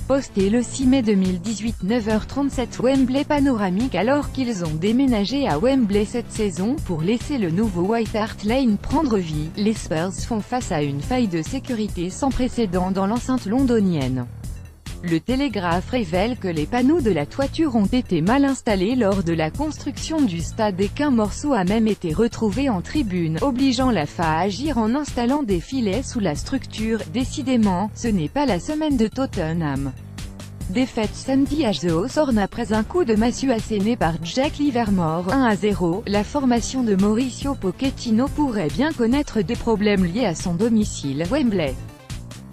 Posté le 6 mai 2018 9h37 Wembley panoramique. Alors qu'ils ont déménagé à Wembley cette saison pour laisser le nouveau White Hart Lane prendre vie, les Spurs font face à une faille de sécurité sans précédent dans l'enceinte londonienne. Le Télégraphe révèle que les panneaux de la toiture ont été mal installés lors de la construction du stade et qu'un morceau a même été retrouvé en tribune, obligeant la FA à agir en installant des filets sous la structure. Décidément, ce n'est pas la semaine de Tottenham. Défaite samedi à The Hawthorn après un coup de massue asséné par Jack Livermore, 1-0, la formation de Mauricio Pochettino pourrait bien connaître des problèmes liés à son domicile, Wembley.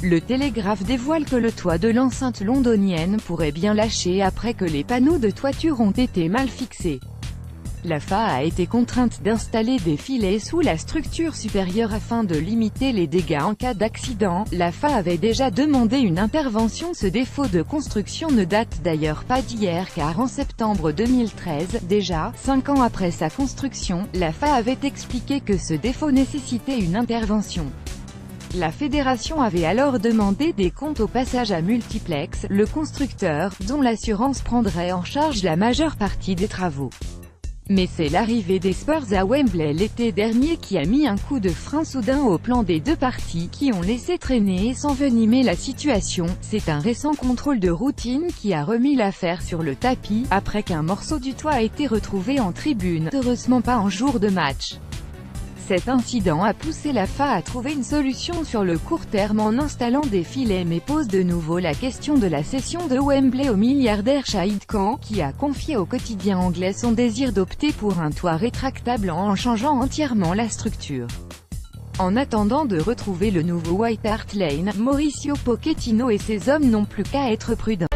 Le Télégraphe dévoile que le toit de l'enceinte londonienne pourrait bien lâcher après que les panneaux de toiture ont été mal fixés. La FA a été contrainte d'installer des filets sous la structure supérieure afin de limiter les dégâts en cas d'accident. La FA avait déjà demandé une intervention. Ce défaut de construction ne date d'ailleurs pas d'hier car en septembre 2013, déjà, 5 ans après sa construction, la FA avait expliqué que ce défaut nécessitait une intervention. La fédération avait alors demandé des comptes au passage à Multiplex, le constructeur, dont l'assurance prendrait en charge la majeure partie des travaux. Mais c'est l'arrivée des Spurs à Wembley l'été dernier qui a mis un coup de frein soudain au plan des deux parties, qui ont laissé traîner et s'envenimer la situation. C'est un récent contrôle de routine qui a remis l'affaire sur le tapis, après qu'un morceau du toit a été retrouvé en tribune, heureusement pas en jour de match. Cet incident a poussé la FA à trouver une solution sur le court terme en installant des filets mais pose de nouveau la question de la cession de Wembley au milliardaire Shahid Khan, qui a confié au quotidien anglais son désir d'opter pour un toit rétractable en changeant entièrement la structure. En attendant de retrouver le nouveau White Hart Lane, Mauricio Pochettino et ses hommes n'ont plus qu'à être prudents.